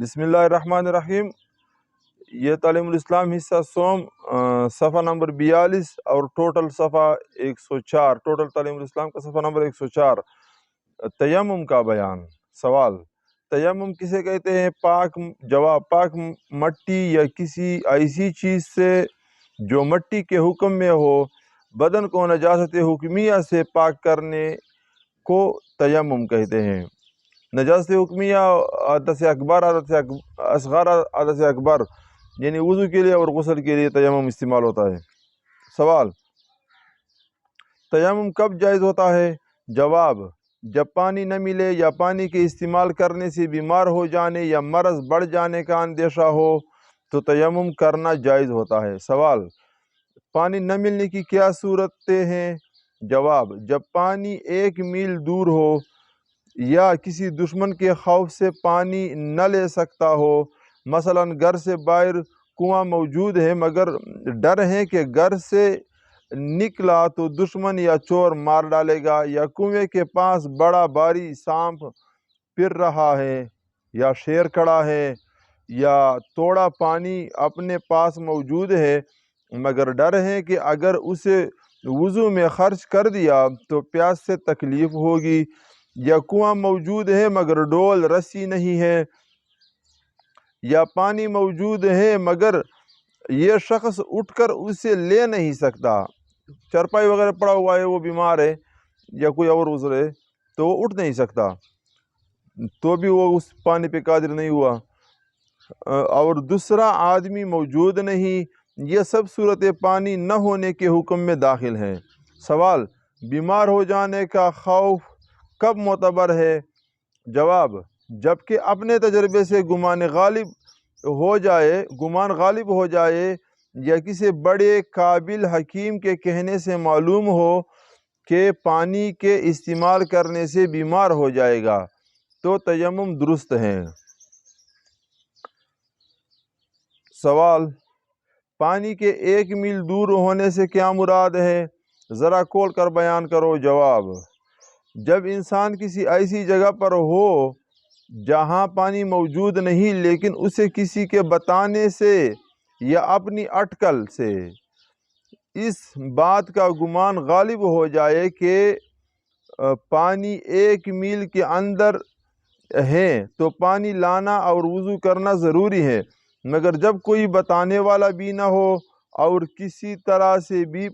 بسم اللہ الرحمن الرحیم۔ یہ تعلیم الاسلام حصہ سوم صفحہ نمبر 42 اور ٹوٹل صفحہ 104، ٹوٹل تعلیم الاسلام کا صفحہ نمبر 104۔ تیمم کا بیان۔ سوال: تیمم کسے کہتے ہیں؟ پاک جواب: پاک مٹی یا کسی ایسی چیز سے جو مٹی کے حکم میں ہو، بدن کو نجاست حکمیہ سے پاک کرنے کو تیمم کہتے ہیں۔ نجاست حکمیہ حدث اکبر، حدث اصغر، حدث اکبر، یعنی وضو کے لیے اور غسل کے لیے تیمم استعمال ہوتا ہے۔ سوال: تیمم کب جائز ہوتا ہے؟ جواب: جب پانی نہ ملے یا پانی کے استعمال کرنے سے بیمار ہو جانے یا مرض بڑھ جانے کا اندیشہ ہو تو تیمم کرنا جائز ہوتا ہے۔ سوال: پانی نہ ملنے کی کیا صورتیں ہیں؟ جواب: جب پانی 1 میل دور ہو یا کسی دشمن کے خوف سے پانی نہ لے سکتا ہو، مثلا گھر سے باہر کنواں موجود ہے مگر ڈر ہے کہ گھر سے نکلا تو دشمن یا چور مار ڈالے گا، یا کنویں کے پاس بڑا بھاری سانپ پھر رہا ہے، یا شیر کھڑا ہے، یا توڑا پانی اپنے پاس موجود ہے مگر ڈر ہے کہ اگر اسے وضو میں خرچ کر دیا تو پیاس سے تکلیف ہوگی، یا کنواں موجود ہے مگر ڈول رسی نہیں ہے، یا پانی موجود ہے مگر یہ شخص اٹھ کر اسے لے نہیں سکتا، چرپائی وغیرہ پڑا ہوا ہے، وہ بیمار ہے یا کوئی اور عذر ہے تو وہ اٹھ نہیں سکتا تو بھی وہ اس پانی پہ قادر نہیں ہوا، اور دوسرا آدمی موجود نہیں، یہ سب صورتیں پانی نہ ہونے کے حکم میں داخل ہیں۔ سوال: بیمار ہو جانے کا خوف کب معتبر ہے؟ جواب: جبکہ اپنے تجربے سے گمان غالب ہو جائے یا کسی بڑے قابل حکیم کے کہنے سے معلوم ہو کہ پانی کے استعمال کرنے سے بیمار ہو جائے گا تو تیمم درست ہے۔ سوال: پانی کے 1 میل دور ہونے سے کیا مراد ہے؟ ذرا کھول کر بیان کرو۔ جواب: جب انسان کسی ایسی جگہ پر ہو جہاں پانی موجود نہیں لیکن اسے کسی کے بتانے سے یا اپنی اٹکل سے اس بات کا گمان غالب ہو جائے کہ پانی 1 میل کے اندر ہے تو پانی لانا اور وضو کرنا ضروری ہے، مگر جب کوئی بتانے والا بھی نہ ہو اور کسی طرح سے بھی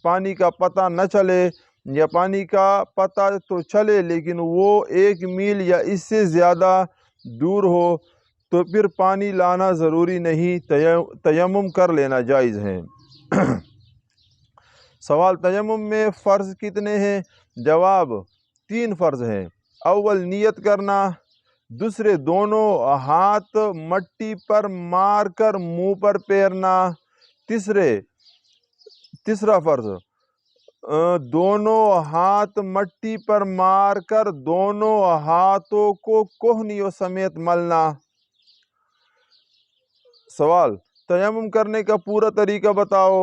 پانی کا پتہ نہ چلے، یا پانی کا پتہ تو چلے لیکن وہ 1 میل یا اس سے زیادہ دور ہو تو پھر پانی لانا ضروری نہیں، تیمم کر لینا جائز ہے۔ سوال: تیمم میں فرض کتنے ہیں؟ جواب: 3 فرض ہیں۔ اول نیت کرنا، دوسرے دونوں ہاتھ مٹی پر مار کر منہ پر پھیرنا، تیسرا فرض دونوں ہاتھ مٹی پر مار کر دونوں ہاتھوں کو کوہنیوں سمیت ملنا۔ سوال: تیمم کرنے کا پورا طریقہ بتاؤ۔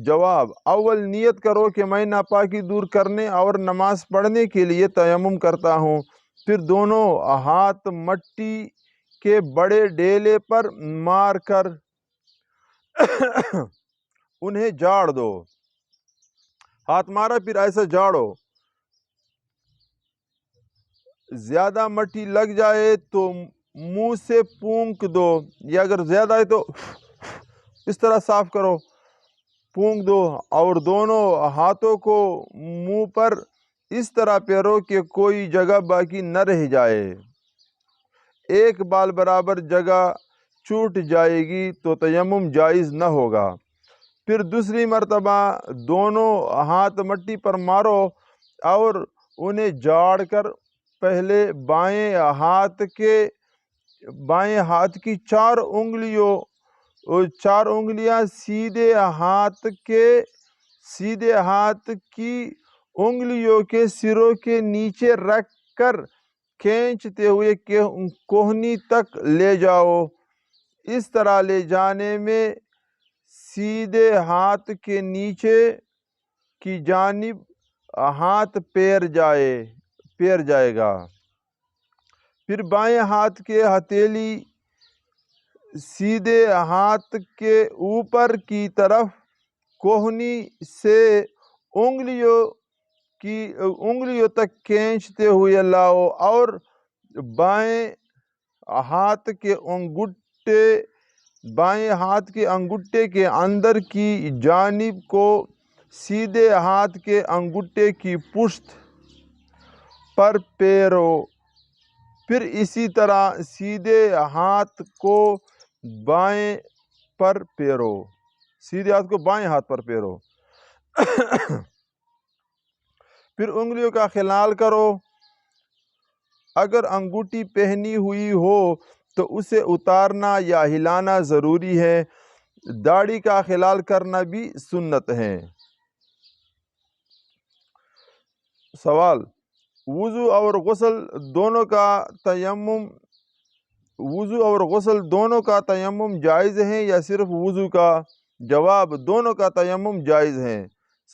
جواب: اول نیت کرو کہ میں ناپاکی دور کرنے اور نماز پڑھنے کے لیے تیمم کرتا ہوں، پھر دونوں ہاتھ مٹی کے بڑے ڈیلے پر مار کر انہیں جاڑ دو۔ ہاتھ مارا پھر ایسا جاڑو، زیادہ مٹی لگ جائے تو منہ سے پھونک دو، یا اگر زیادہ ہے تو اس طرح صاف کرو، پھونک دو، اور دونوں ہاتھوں کو منہ پر اس طرح پھیرو کہ کوئی جگہ باقی نہ رہ جائے، ایک بال برابر جگہ چھوٹ جائے گی تو تیمم جائز نہ ہوگا۔ پھر دوسری مرتبہ دونوں ہاتھ مٹی پر مارو اور انہیں جاڑ کر پہلے بائیں ہاتھ کی 4 انگلیاں سیدھے ہاتھ کی انگلیوں کے سروں کے نیچے رکھ کر کھینچتے ہوئے کوہنی تک لے جاؤ، اس طرح لے جانے میں سیدھے ہاتھ کے نیچے کی جانب ہاتھ پھیر جائے گا۔ پھر بائیں ہاتھ کے ہتھیلی سیدھے ہاتھ کے اوپر کی طرف کوہنی سے انگلیوں تک کھینچتے ہوئے لاؤ، اور بائیں ہاتھ کے انگوٹھے کے اندر کی جانب کو سیدھے ہاتھ کے انگوٹھے کی پشت پر پھیرو، پھر اسی طرح سیدھے ہاتھ کو بائیں ہاتھ پر پھیرو، پھر انگلیوں کا خلال کرو۔ اگر انگوٹھی پہنی ہوئی ہو تو اسے اتارنا یا ہلانا ضروری ہے۔ داڑھی کا خلال کرنا بھی سنت ہے۔ سوال: وضو اور غسل دونوں کا تیمم جائز ہے یا صرف وضو کا؟ جواب: دونوں کا تیمم جائز ہے۔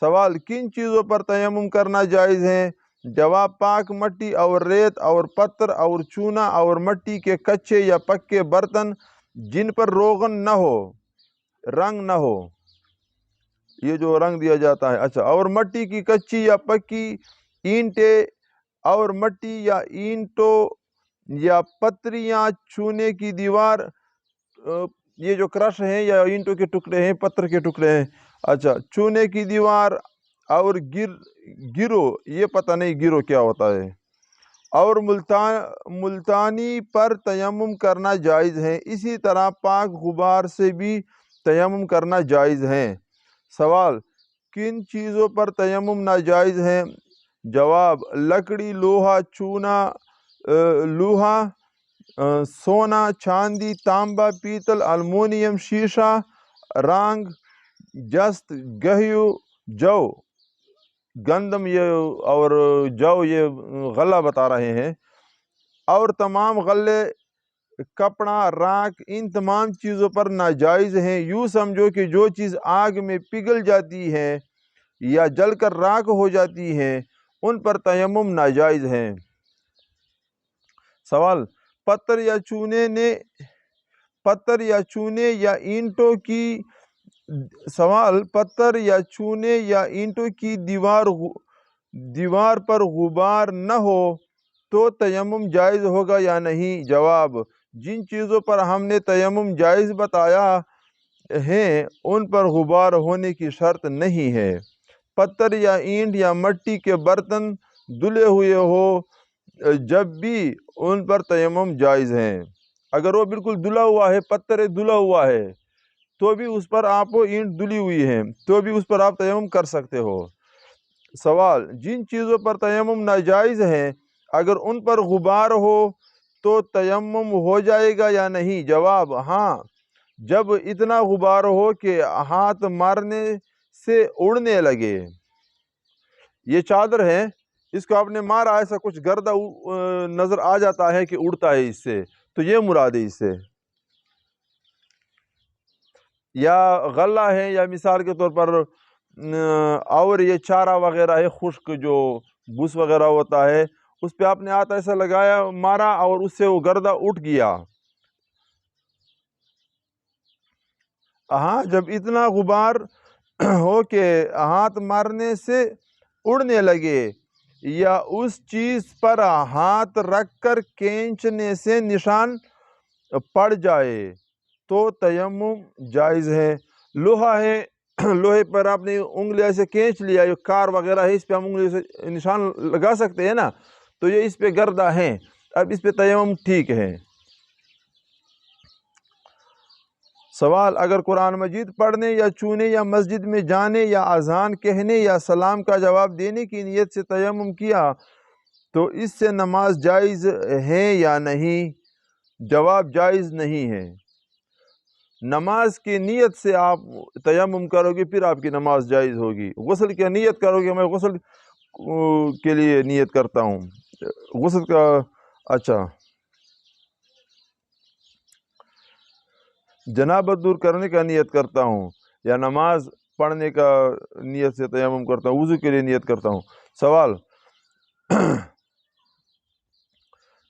سوال: کن چیزوں پر تیمم کرنا جائز ہے؟ جواب: پاک مٹی اور ریت اور پتھر اور چونا اور مٹی کے کچے یا پکے برتن جن پر روغن نہ ہو، رنگ نہ ہو، یہ جو رنگ دیا جاتا ہے، اور مٹی کی کچی یا پکی اینٹیں اور مٹی یا اینٹوں یا پتھریاں، چونے کی دیوار، یہ جو کرش ہیں یا اینٹوں کے ٹکڑے ہیں، پتھر کے ٹکڑے ہیں، چونے کی دیوار اور گرو، یہ پتہ نہیں گرو کیا ہوتا ہے، اور ملتانی پر تیمم کرنا جائز ہے۔ اسی طرح پاک غبار سے بھی تیمم کرنا جائز ہے۔ سوال: کن چیزوں پر تیمم ناجائز ہے؟ جواب: لکڑی، لوہا، چونا، سونا، چاندی، تانبا، پیتل، المونیم، شیشہ، رانگ، جست، گہیو، جو، گندم اور جو، یہ غلہ بتا رہے ہیں، اور تمام غلے، کپڑا، راکھ، ان تمام چیزوں پر ناجائز ہیں۔ یوں سمجھو کہ جو چیز آگ میں پگھل جاتی ہے یا جل کر راکھ ہو جاتی ہیں، ان پر تیمم ناجائز ہے۔ سوال: پتھر یا اینٹوں کی دیوار پر غبار نہ ہو تو تیمم جائز ہوگا یا نہیں؟ جواب: جن چیزوں پر ہم نے تیمم جائز بتایا ہے ان پر غبار ہونے کی شرط نہیں ہے۔ پتھر یا اینٹ یا مٹی کے برتن دھلے ہوئے ہو جب بھی ان پر تیمم جائز ہے۔ اگر وہ بالکل دھلا ہوا ہے، پتھر دھلا ہوا ہے، تو بھی اس پر آپ اینٹ دھلی ہوئی ہے تو بھی اس پر آپ تیمم کر سکتے ہو۔ سوال: جن چیزوں پر تیمم ناجائز ہے اگر ان پر غبار ہو تو تیمم ہو جائے گا یا نہیں؟ جواب: ہاں، جب اتنا غبار ہو کہ ہاتھ مارنے سے اڑنے لگے۔ یہ چادر ہے، اس کو آپ نے مارا، ایسا کچھ گردہ نظر آ جاتا ہے کہ اڑتا ہے اس سے، تو یہ مراد ہے اس سے۔ یا غلہ ہے، یا مثال کے طور پر اور یہ چارہ وغیرہ ہے، خشک جو بھوس وغیرہ ہوتا ہے، اس پہ آپ نے ہاتھ ایسا لگایا، مارا، اور اس سے وہ گردہ اٹھ گیا۔ ہاں، جب اتنا غبار ہو کہ ہاتھ مارنے سے اڑنے لگے، یا اس چیز پر ہاتھ رکھ کر کھینچنے سے نشان پڑ جائے تو تیمم جائز ہے۔ لوہا ہے، لوہے پر آپ نے انگلی سے کھینچ لیا، یہ کار وغیرہ ہے، اس پہ ہم انگلی سے نشان لگا سکتے ہیں نا، تو یہ اس پہ گردہ ہے، اب اس پہ تیمم ٹھیک ہے۔ سوال: اگر قرآن مجید پڑھنے یا چھونے یا مسجد میں جانے یا اذان کہنے یا سلام کا جواب دینے کی نیت سے تیمم کیا تو اس سے نماز جائز ہے یا نہیں؟ جواب: جائز نہیں ہے۔ نماز کی نیت سے آپ تیمم کرو گے پھر آپ کی نماز جائز ہوگی۔ غسل کی نیت کرو گے، میں غسل کے لیے نیت کرتا ہوں، غسل کا جنابت دور کرنے کا نیت کرتا ہوں، یا نماز پڑھنے کا نیت سے تیمم کرتا ہوں، وضو کے لیے نیت کرتا ہوں۔ سوال: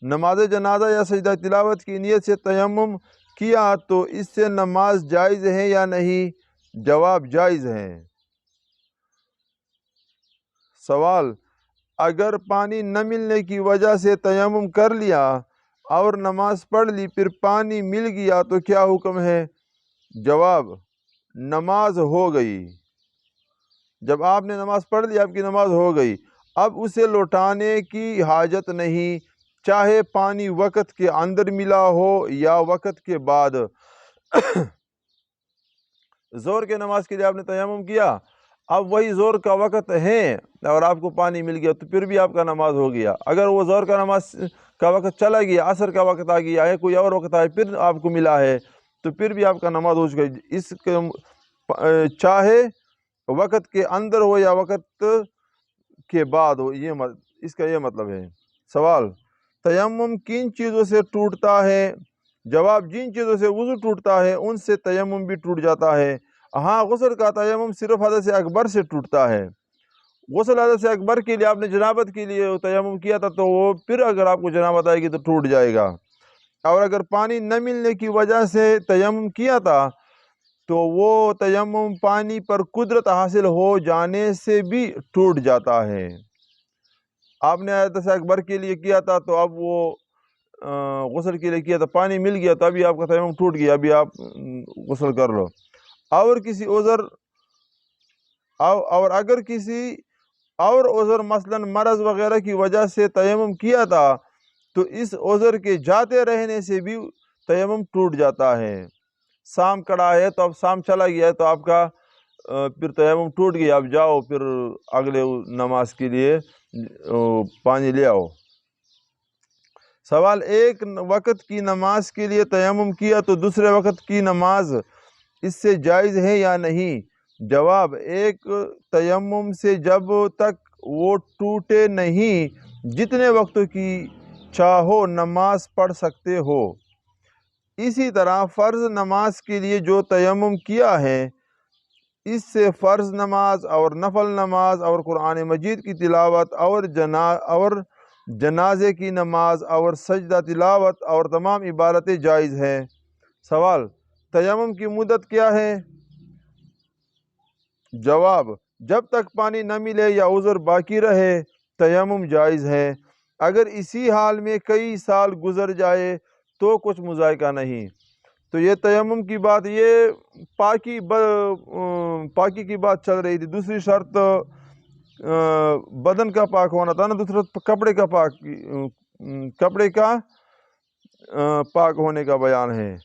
نماز جنازہ یا سجدہ تلاوت کی نیت سے تیمم کیا تو اس سے نماز جائز ہے یا نہیں؟ جواب جائز ہے۔ سوال، اگر پانی نہ ملنے کی وجہ سے تیمم کر لیا اور نماز پڑھ لی پھر پانی مل گیا تو کیا حکم ہے؟ جواب، نماز ہو گئی۔ جب آپ نے نماز پڑھ لی آپ کی نماز ہو گئی، اب اسے لوٹانے کی حاجت نہیں، چاہے پانی وقت کے اندر ملا ہو یا وقت کے بعد۔ زور کے نماز کے لیے آپ نے تیمم کیا، اب وہی زور کا وقت ہے اور آپ کو پانی مل گیا تو پھر بھی آپ کا نماز ہو گیا۔ اگر وہ زور کا نماز کا وقت چلا گیا، عصر کا وقت آ گیا ہے، کوئی اور وقت آئے پھر آپ کو ملا ہے تو پھر بھی آپ کا نماز ہو چکا ہے۔ اس کے چاہے وقت کے اندر ہو یا وقت کے بعد ہو، اس کا یہ مطلب ہے۔ سوال، تیمم کن چیزوں سے ٹوٹتا ہے؟ جواب، جن چیزوں سے وضو ٹوٹتا ہے ان سے تیمم بھی ٹوٹ جاتا ہے۔ ہاں، غسل کا تیمم صرف حدث اکبر سے ٹوٹتا ہے۔ غسل حدث اکبر کے لیے آپ نے جنابت کے لیے تیمم کیا تھا تو وہ پھر اگر آپ کو جنابت آئے گی تو ٹوٹ جائے گا، اور اگر پانی نہ ملنے کی وجہ سے تیمم کیا تھا تو وہ تیمم پانی پر قدرت حاصل ہو جانے سے بھی ٹوٹ جاتا ہے۔ آپ نے حدث اکبر کے لیے کیا تھا تو اب وہ غسل کے لیے کیا تھا، پانی مل گیا تو ابھی آپ کا تیمم ٹوٹ گیا، ابھی آپ غسل کر لو۔ اور کسی عذر اور اگر کسی اور عذر مثلا مرض وغیرہ کی وجہ سے تیمم کیا تھا تو اس عذر کے جاتے رہنے سے بھی تیمم ٹوٹ جاتا ہے۔ شام کڑا ہے تو اب شام چلا گیا ہے تو آپ کا پھر تیمم ٹوٹ گیا، اب جاؤ پھر اگلے نماز کے لیے پانی لے آؤ۔ سوال، ایک وقت کی نماز کے لیے تیمم کیا تو دوسرے وقت کی نماز اس سے جائز ہے یا نہیں؟ جواب، ایک تیمم سے جب تک وہ ٹوٹے نہیں جتنے وقت کی چاہو نماز پڑھ سکتے ہو۔ اسی طرح فرض نماز کے لیے جو تیمم کیا ہے اس سے فرض نماز اور نفل نماز اور قرآن مجید کی تلاوت اور جنازے کی نماز اور سجدہ تلاوت اور تمام عبادتیں جائز ہیں۔ سوال، تیمم کی مدت کیا ہے؟ جواب، جب تک پانی نہ ملے یا عذر باقی رہے تیمم جائز ہے۔ اگر اسی حال میں کئی سال گزر جائے تو کچھ مذائقہ نہیں۔ تو یہ تیمم کی بات، یہ پاکی کی بات چل رہی تھی۔ دوسری شرط بدن کا پاک ہونا تھا نا، دوسرا کپڑے کا پاک ہونے کا بیان ہے۔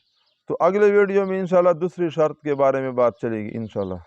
تو اگلے ویڈیو میں انشاءاللہ دوسری شرط کے بارے میں بات چلے گی انشاءاللہ۔